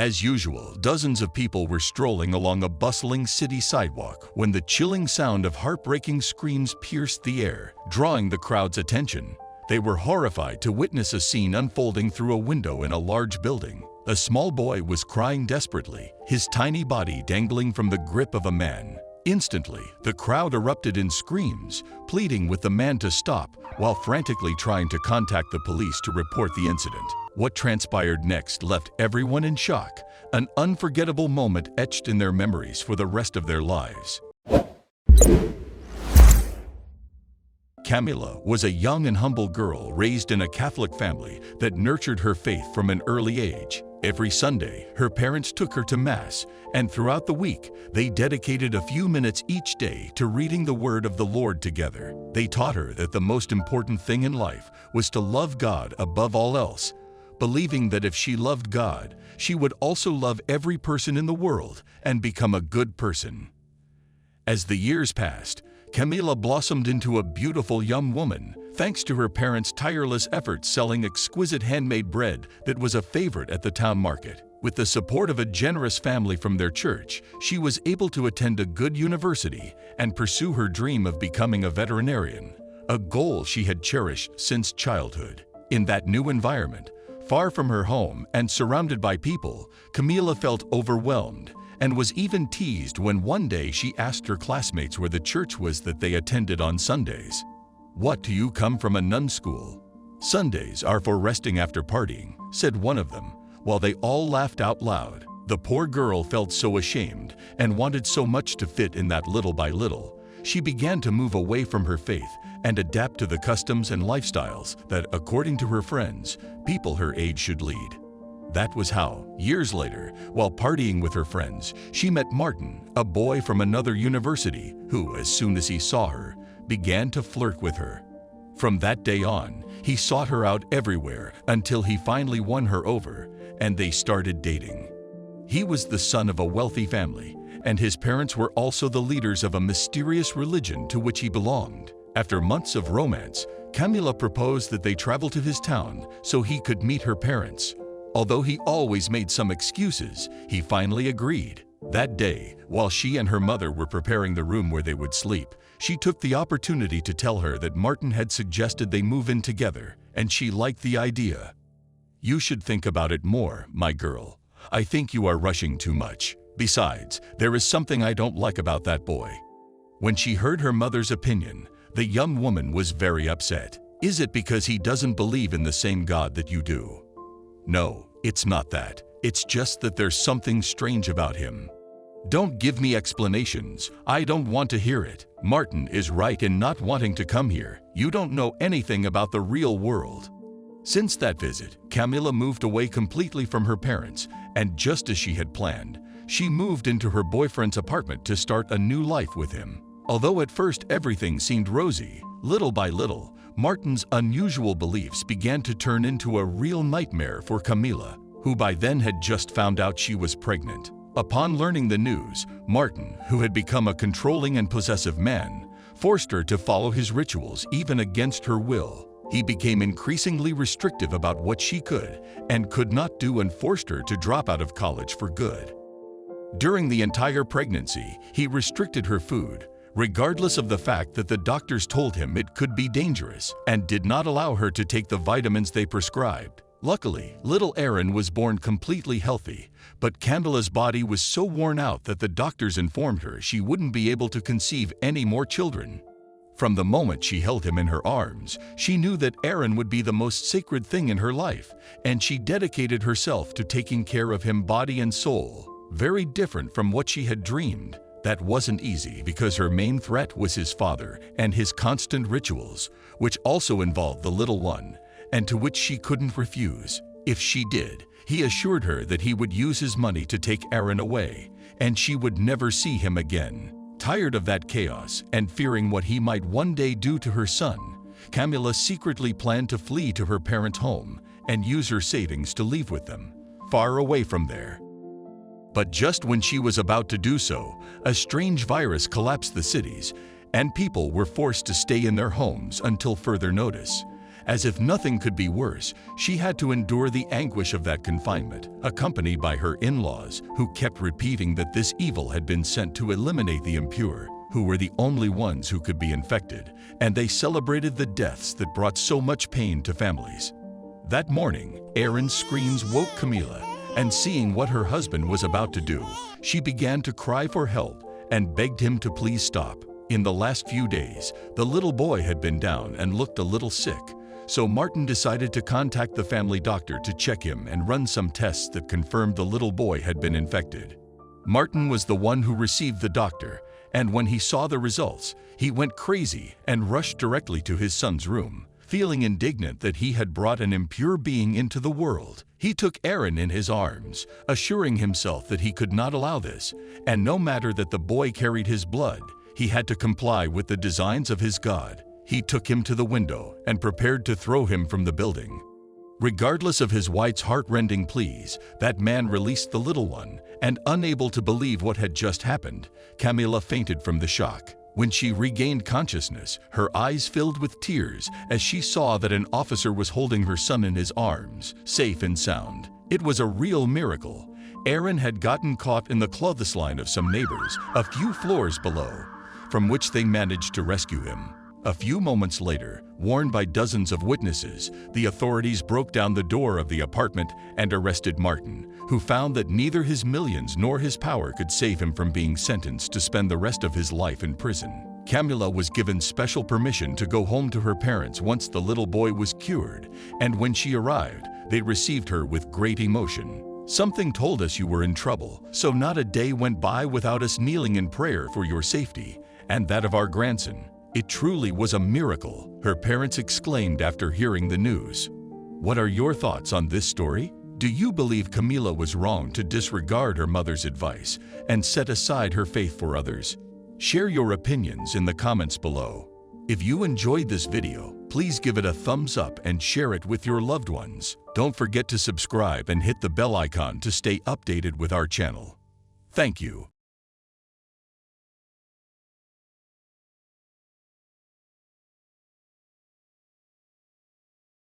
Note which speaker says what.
Speaker 1: As usual, dozens of people were strolling along a bustling city sidewalk when the chilling sound of heartbreaking screams pierced the air, drawing the crowd's attention. They were horrified to witness a scene unfolding through a window in a large building. A small boy was crying desperately, his tiny body dangling from the grip of a man. Instantly, the crowd erupted in screams, pleading with the man to stop, while frantically trying to contact the police to report the incident. What transpired next left everyone in shock, an unforgettable moment etched in their memories for the rest of their lives. Camila was a young and humble girl raised in a Catholic family that nurtured her faith from an early age. Every Sunday, her parents took her to Mass, and throughout the week, they dedicated a few minutes each day to reading the Word of the Lord together. They taught her that the most important thing in life was to love God above all else, believing that if she loved God, she would also love every person in the world and become a good person. As the years passed, Camila blossomed into a beautiful young woman, thanks to her parents' tireless efforts selling exquisite handmade bread that was a favorite at the town market. With the support of a generous family from their church, she was able to attend a good university and pursue her dream of becoming a veterinarian, a goal she had cherished since childhood. In that new environment, far from her home and surrounded by people, Camila felt overwhelmed and was even teased when one day she asked her classmates where the church was that they attended on Sundays. "What, do you come from a nun school? Sundays are for resting after partying," said one of them, while they all laughed out loud. The poor girl felt so ashamed and wanted so much to fit in that little by little. She began to move away from her faith and adapt to the customs and lifestyles that, according to her friends, people her age should lead. That was how, years later, while partying with her friends, she met Martin, a boy from another university who, as soon as he saw her, began to flirt with her. From that day on, he sought her out everywhere until he finally won her over, and they started dating. He was the son of a wealthy family, and his parents were also the leaders of a mysterious religion to which he belonged. After months of romance, Camila proposed that they travel to his town so he could meet her parents. Although he always made some excuses, he finally agreed. That day, while she and her mother were preparing the room where they would sleep, she took the opportunity to tell her that Martin had suggested they move in together, and she liked the idea. "You should think about it more, my girl. I think you are rushing too much. Besides, there is something I don't like about that boy." When she heard her mother's opinion, the young woman was very upset. "Is it because he doesn't believe in the same God that you do?" "No, it's not that. It's just that there's something strange about him." "Don't give me explanations. I don't want to hear it. Martin is right in not wanting to come here. You don't know anything about the real world." Since that visit, Camila moved away completely from her parents, and just as she had planned, she moved into her boyfriend's apartment to start a new life with him. Although at first everything seemed rosy, little by little, Martin's unusual beliefs began to turn into a real nightmare for Camila, who by then had just found out she was pregnant. Upon learning the news, Martin, who had become a controlling and possessive man, forced her to follow his rituals even against her will. He became increasingly restrictive about what she could and could not do and forced her to drop out of college for good. During the entire pregnancy, he restricted her food, regardless of the fact that the doctors told him it could be dangerous, and did not allow her to take the vitamins they prescribed. Luckily, little Aaron was born completely healthy, but Camila's body was so worn out that the doctors informed her she wouldn't be able to conceive any more children. From the moment she held him in her arms, she knew that Aaron would be the most sacred thing in her life, and she dedicated herself to taking care of him body and soul. Very different from what she had dreamed. That wasn't easy because her main threat was his father and his constant rituals, which also involved the little one, and to which she couldn't refuse. If she did, he assured her that he would use his money to take Aaron away, and she would never see him again. Tired of that chaos and fearing what he might one day do to her son, Camila secretly planned to flee to her parents' home and use her savings to leave with them, far away from there. But just when she was about to do so, a strange virus collapsed the cities, and people were forced to stay in their homes until further notice. As if nothing could be worse, she had to endure the anguish of that confinement, accompanied by her in-laws, who kept repeating that this evil had been sent to eliminate the impure, who were the only ones who could be infected, and they celebrated the deaths that brought so much pain to families. That morning, Erin's screams woke Camila, and seeing what her husband was about to do, she began to cry for help and begged him to please stop. In the last few days, the little boy had been down and looked a little sick, so Martin decided to contact the family doctor to check him and run some tests that confirmed the little boy had been infected. Martin was the one who received the doctor, and when he saw the results, he went crazy and rushed directly to his son's room. Feeling indignant that he had brought an impure being into the world, he took Erin in his arms, assuring himself that he could not allow this, and no matter that the boy carried his blood, he had to comply with the designs of his God. He took him to the window and prepared to throw him from the building. Regardless of his wife's heart-rending pleas, that man released the little one, and unable to believe what had just happened, Camila fainted from the shock. When she regained consciousness, her eyes filled with tears as she saw that an officer was holding her son in his arms, safe and sound. It was a real miracle. Erin had gotten caught in the clothesline of some neighbors a few floors below, from which they managed to rescue him. A few moments later, warned by dozens of witnesses, the authorities broke down the door of the apartment and arrested Martin, who found that neither his millions nor his power could save him from being sentenced to spend the rest of his life in prison. Camila was given special permission to go home to her parents once the little boy was cured, and when she arrived, they received her with great emotion. "Something told us you were in trouble, so not a day went by without us kneeling in prayer for your safety and that of our grandson. It truly was a miracle," her parents exclaimed after hearing the news. What are your thoughts on this story? Do you believe Camila was wrong to disregard her mother's advice and set aside her faith for others? Share your opinions in the comments below. If you enjoyed this video, please give it a thumbs up and share it with your loved ones. Don't forget to subscribe and hit the bell icon to stay updated with our channel. Thank you.